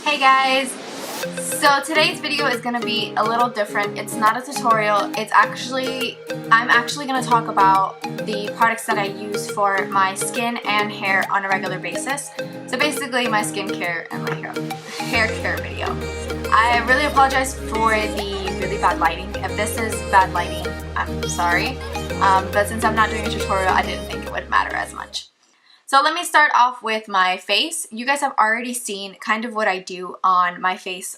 Hey guys! So today's video is going to be a little different. It's not a tutorial. I'm actually going to talk about the products that I use for my skin and hair on a regular basis. So basically my skincare and my hair care video. I really apologize for the really bad lighting. If this is bad lighting, I'm sorry. But since I'm not doing a tutorial, I didn't think it would matter as much. So let me start off with my face. You guys have already seen kind of what I do on my face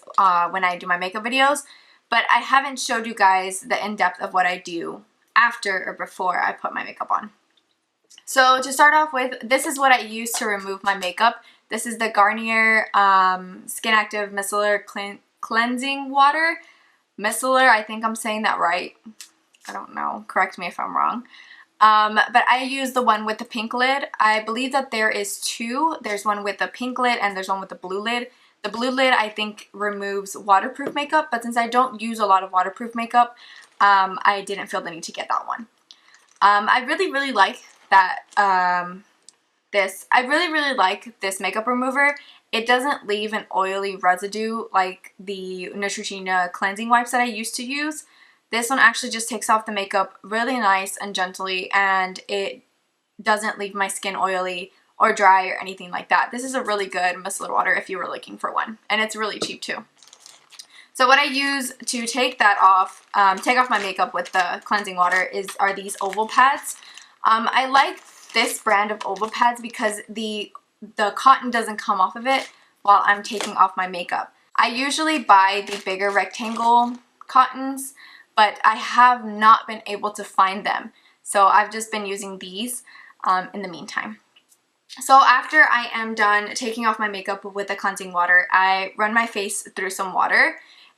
when I do my makeup videos, but I haven't showed you guys the in-depth of what I do after or before I put my makeup on. So to start off with, this is what I use to remove my makeup. This is the Garnier Skin Active Micellar Cleansing Water. Micellar, I think I'm saying that right. I don't know. Correct me if I'm wrong. But I use the one with the pink lid. I believe that there is two. There's one with the pink lid and there's one with the blue lid. The blue lid I think removes waterproof makeup, but since I don't use a lot of waterproof makeup, I didn't feel the need to get that one. I really like that, I really like this makeup remover. It doesn't leave an oily residue like the Neutrogena cleansing wipes that I used to use. This one actually just takes off the makeup really nice and gently, and it doesn't leave my skin oily or dry or anything like that. This is a really good micellar water if you were looking for one, and it's really cheap too. So what I use to take that off, take off my makeup with the cleansing water are these oval pads. I like this brand of oval pads because the cotton doesn't come off of it while I'm taking off my makeup. I usually buy the bigger rectangle cottons, but I have not been able to find them. So I've just been using these in the meantime. So after I am done taking off my makeup with the cleansing water, I run my face through some water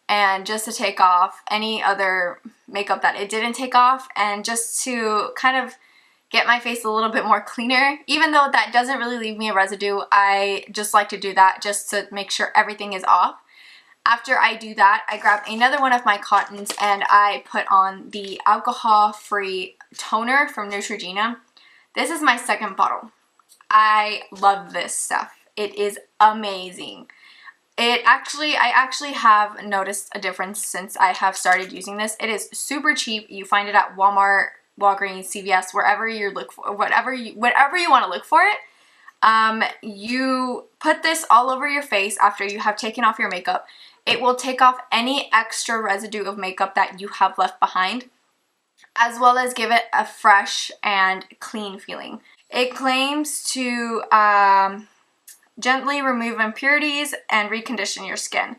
and just to take off any other makeup that it didn't take off, and just to kind of get my face a little bit more cleaner. Even though that doesn't really leave me a residue, I just like to do that just to make sure everything is off. After I do that, I grab another one of my cottons and I put on the alcohol-free toner from Neutrogena. This is my second bottle. I love this stuff. It is amazing. I actually have noticed a difference since I have started using this. It is super cheap. You find it at Walmart, Walgreens, CVS, wherever you look for, whatever you want to look for it. You put this all over your face after you have taken off your makeup. It will take off any extra residue of makeup that you have left behind, as well as give it a fresh and clean feeling. It claims to gently remove impurities and recondition your skin.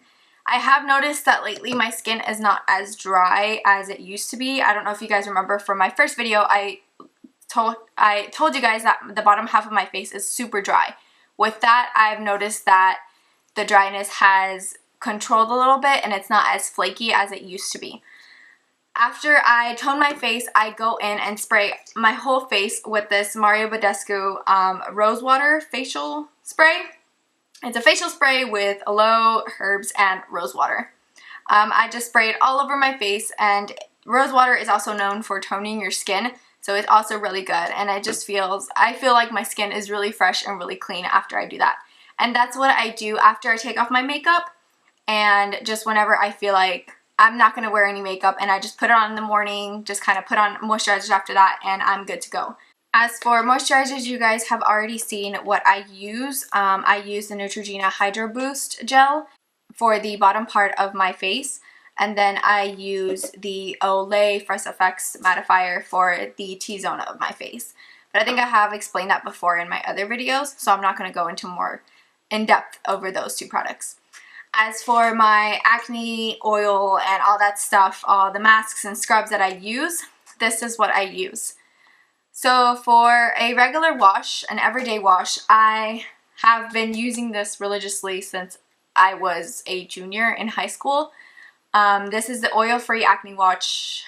I have noticed that lately my skin is not as dry as it used to be. I don't know if you guys remember from my first video, I told you guys that the bottom half of my face is super dry. With that, I've noticed that the dryness has controlled a little bit and it's not as flaky as it used to be. After I tone my face, I go in and spray my whole face with this Mario Badescu Rose Water facial spray. It's a facial spray with aloe, herbs, and rose water. I just spray it all over my face, and rose water is also known for toning your skin, so it's also really good, and I feel like my skin is really fresh and really clean after I do that. And that's what I do after I take off my makeup, and just whenever I feel like I'm not going to wear any makeup, and I just put it on in the morning, just kind of put on moisturizers after that, and I'm good to go. As for moisturizers, you guys have already seen what I use. I use the Neutrogena Hydro Boost Gel for the bottom part of my face. And then I use the Olay Fresh Effects Mattifier for the T-zone of my face. But I think I have explained that before in my other videos, so I'm not going to go into more in-depth over those two products. As for my acne oil and all that stuff, all the masks and scrubs that I use, this is what I use. So for a regular wash, an everyday wash, I have been using this religiously since I was a junior in high school. This is the oil-free acne wash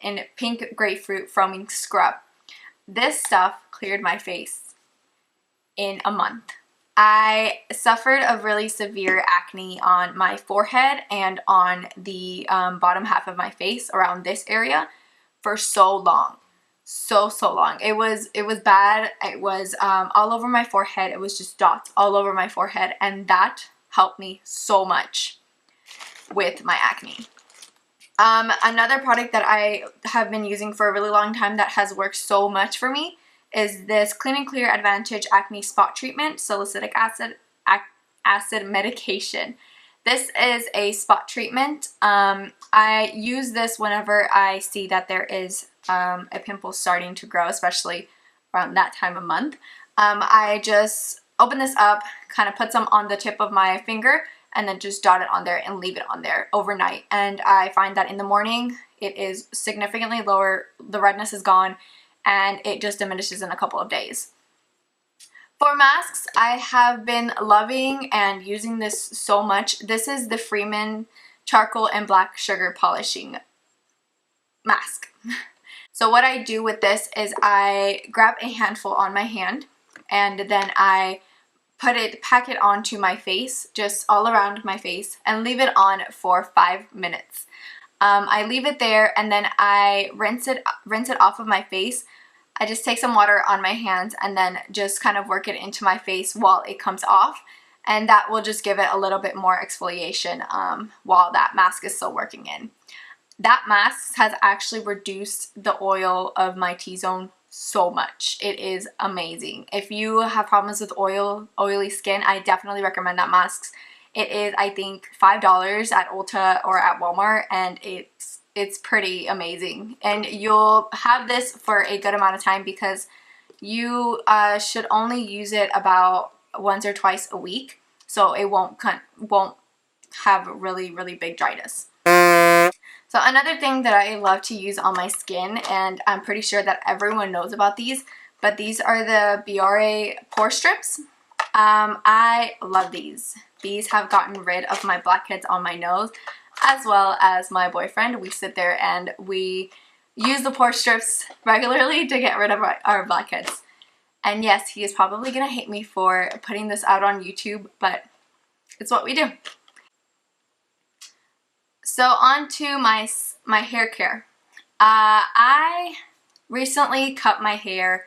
in pink grapefruit foaming scrub. This stuff cleared my face in a month. I suffered of really severe acne on my forehead and on the bottom half of my face around this area for so long. so long. It was bad. It was all over my forehead. It was just dots all over my forehead, and that helped me so much with my acne. Another product that I have been using for a really long time that has worked so much for me is this Clean and Clear Advantage Acne Spot Treatment Salicylic Acid Medication. This is a spot treatment. I use this whenever I see that there is a pimple starting to grow, especially around that time of month. I just open this up, kind of put some on the tip of my finger, and then just dot it on there and leave it on there overnight. And I find that in the morning it is significantly lower, the redness is gone, and it just diminishes in a couple of days. For masks, I have been loving and using this so much. This is the Freeman Charcoal and Black Sugar Polishing Mask. So what I do with this is I grab a handful on my hand, and then I pack it onto my face, just all around my face, and leave it on for 5 minutes. I leave it there, and then I rinse it off of my face. I just take some water on my hands and then just kind of work it into my face while it comes off, and that will just give it a little bit more exfoliation while that mask is still working in. That mask has actually reduced the oil of my T-zone so much. It is amazing. If you have problems with oily skin, I definitely recommend that mask. It is, I think, $5 at Ulta or at Walmart, and it's pretty amazing. And you'll have this for a good amount of time because you should only use it about once or twice a week, so it won't have really big dryness. So another thing that I love to use on my skin, and I'm pretty sure that everyone knows about these, but these are the Biore pore strips. I love these. These have gotten rid of my blackheads on my nose, as well as my boyfriend. We sit there and we use the pore strips regularly to get rid of our blackheads. And yes, he is probably gonna hate me for putting this out on YouTube, but it's what we do. So on to my hair care. I recently cut my hair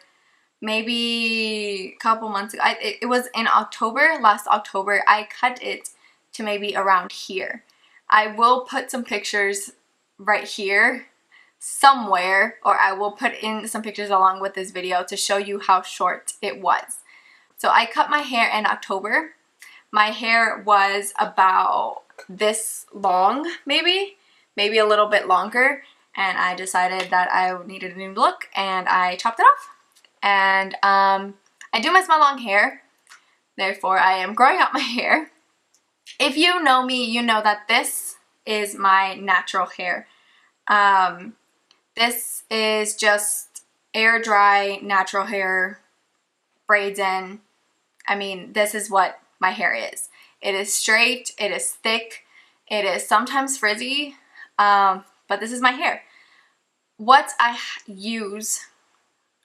maybe a couple months ago. It was in October, last October. I cut it to maybe around here. I will put some pictures right here somewhere, or I will put in some pictures along with this video to show you how short it was. So I cut my hair in October. My hair was about this long, maybe a little bit longer, and I decided that I needed a new look, and I chopped it off. And I do miss my long hair, therefore I am growing out my hair. If you know me, you know that this is my natural hair. This is just air dry natural hair, braids in. I mean, this is what my hair is. It is straight, it is thick, it is sometimes frizzy, but this is my hair. What I use,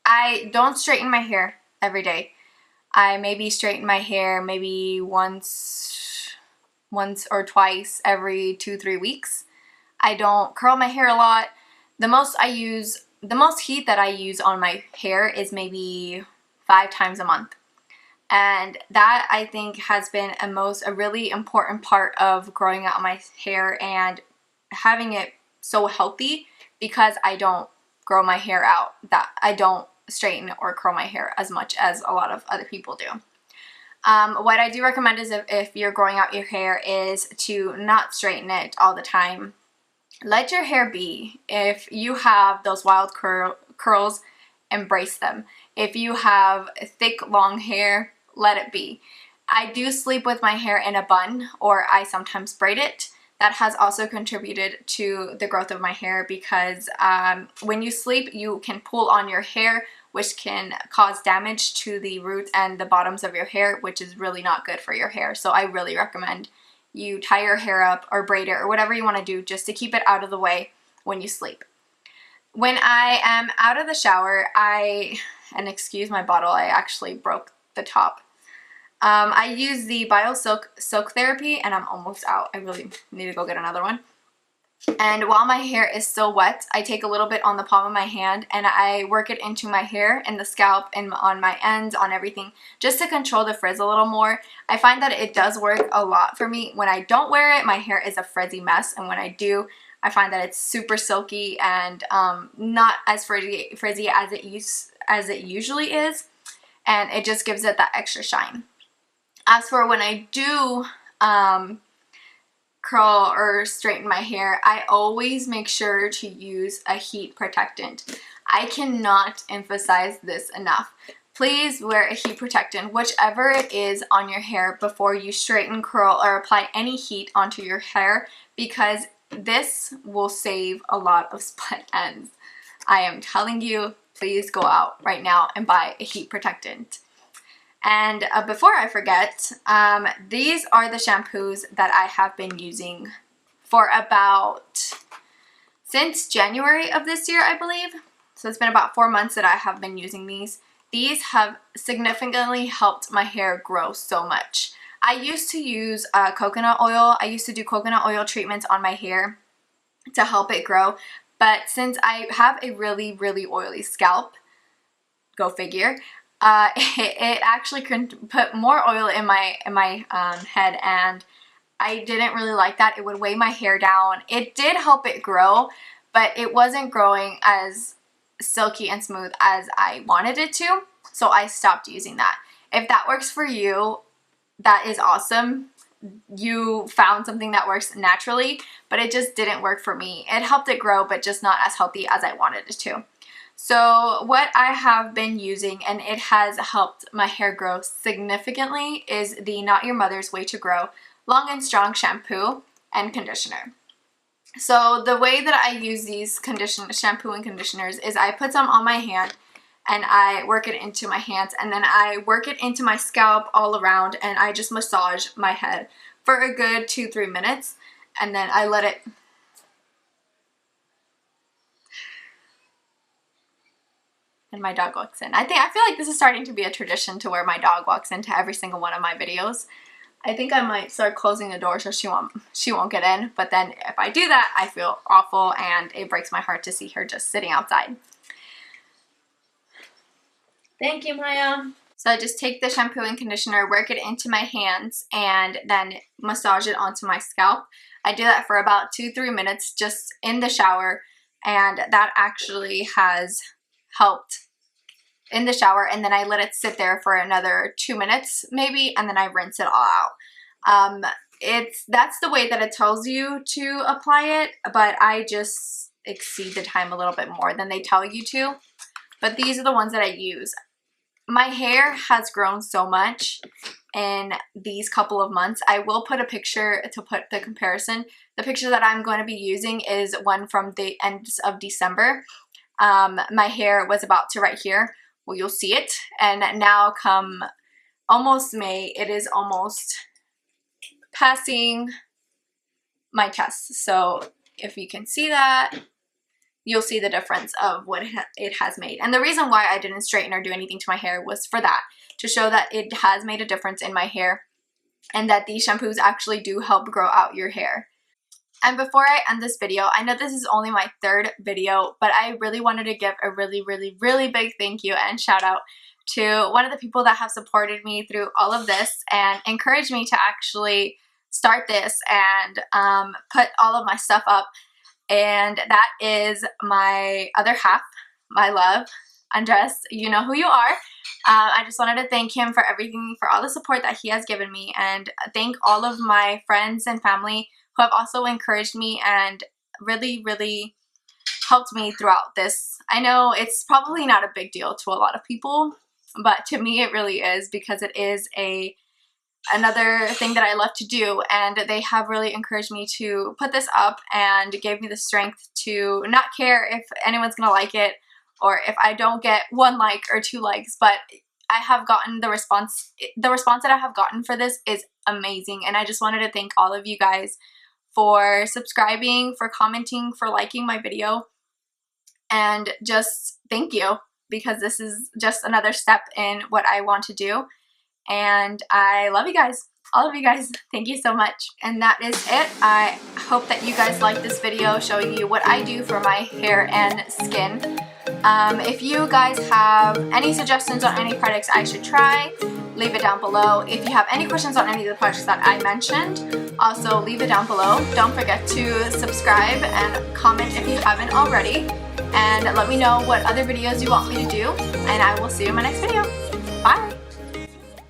I don't straighten my hair every day. I maybe straighten my hair maybe once or twice every 2-3 weeks. I don't curl my hair a lot. The most heat that I use on my hair is maybe 5 times a month. And that, I think, has been a really important part of growing out my hair and having it so healthy, because I don't grow my hair out. That I don't straighten or curl my hair as much as a lot of other people do. What I do recommend is if you're growing out your hair is to not straighten it all the time. Let your hair be. If you have those wild curls, embrace them. If you have thick, long hair, let it be. I do sleep with my hair in a bun, or I sometimes braid it. That has also contributed to the growth of my hair, because when you sleep, you can pull on your hair, which can cause damage to the roots and the bottoms of your hair, which is really not good for your hair. So I really recommend you tie your hair up or braid it or whatever you want to do, just to keep it out of the way when you sleep. When I am out of the shower, and excuse my bottle, I actually broke the top. I use the Bio Silk Therapy, and I'm almost out. I really need to go get another one. And while my hair is still wet, I take a little bit on the palm of my hand and I work it into my hair and the scalp and on my ends, on everything, just to control the frizz a little more. I find that it does work a lot for me. When I don't wear it, my hair is a frizzy mess, and when I do, I find that it's super silky and not as frizzy as it usually is, and it just gives it that extra shine. As for when I do curl or straighten my hair, I always make sure to use a heat protectant. I cannot emphasize this enough. Please wear a heat protectant, whichever it is, on your hair before you straighten, curl, or apply any heat onto your hair, because this will save a lot of split ends. I am telling you, please go out right now and buy a heat protectant. And before I forget, these are the shampoos that I have been using for since January of this year, I believe. So it's been about 4 months that I have been using these. These have significantly helped my hair grow so much. I used to use coconut oil. I used to do coconut oil treatments on my hair to help it grow. But since I have a really, really oily scalp, go figure, it actually can put more oil in my head, and I didn't really like that. It would weigh my hair down. It did help it grow, but it wasn't growing as silky and smooth as I wanted it to, so I stopped using that. If that works for you, that is awesome. You found something that works naturally, but it just didn't work for me. It helped it grow, but just not as healthy as I wanted it to. So what I have been using, and it has helped my hair grow significantly, is the Not Your Mother's Way to Grow Long and Strong Shampoo and Conditioner. So the way that I use these shampoo and conditioners is I put some on my hand and I work it into my hands, and then I work it into my scalp all around, and I just massage my head for a good 2-3 minutes, and then I let it and my dog walks in. I feel like this is starting to be a tradition to where my dog walks into every single one of my videos. I think I might start closing the door so she won't get in, but then if I do that, I feel awful and it breaks my heart to see her just sitting outside. Thank you, Maya. So I just take the shampoo and conditioner, work it into my hands, and then massage it onto my scalp. I do that for about 2-3 minutes just in the shower, and that actually has helped in the shower, and then I let it sit there for another 2 minutes maybe, and then I rinse it all out. That's the way that it tells you to apply it, but I just exceed the time a little bit more than they tell you to. But these are the ones that I use. My hair has grown so much in these couple of months. I will put a picture to put the comparison. The picture that I'm going to be using is one from the end of December. My hair was about to right here. Well, you'll see it. And now come almost May, it is almost passing my chest. So if you can see that, you'll see the difference of what it has made. And the reason why I didn't straighten or do anything to my hair was for that, to show that it has made a difference in my hair and that these shampoos actually do help grow out your hair. And before I end this video, I know this is only my 3rd video, but I really wanted to give a really, really, really big thank you and shout out to one of the people that have supported me through all of this and encouraged me to actually start this and put all of my stuff up. And that is my other half, my love, Andres. You know who you are. I just wanted to thank him for everything, for all the support that he has given me, and thank all of my friends and family who have also encouraged me and really, really helped me throughout this. I know it's probably not a big deal to a lot of people, but to me it really is, because it is another thing that I love to do, and they have really encouraged me to put this up and gave me the strength to not care if anyone's gonna like it or if I don't get 1 like or 2 likes, but I have gotten the response that I have gotten for this is amazing, and I just wanted to thank all of you guys for subscribing, for commenting, for liking my video, and just thank you, because this is just another step in what I want to do, and I love you guys. all of you guys, thank you so much. And that is it. I hope that you guys like this video showing you what I do for my hair and skin. If you guys have any suggestions on any products I should try, leave it down below. If you have any questions on any of the products that I mentioned, also leave it down below. Don't forget to subscribe and comment if you haven't already. And let me know what other videos you want me to do. And I will see you in my next video. Bye!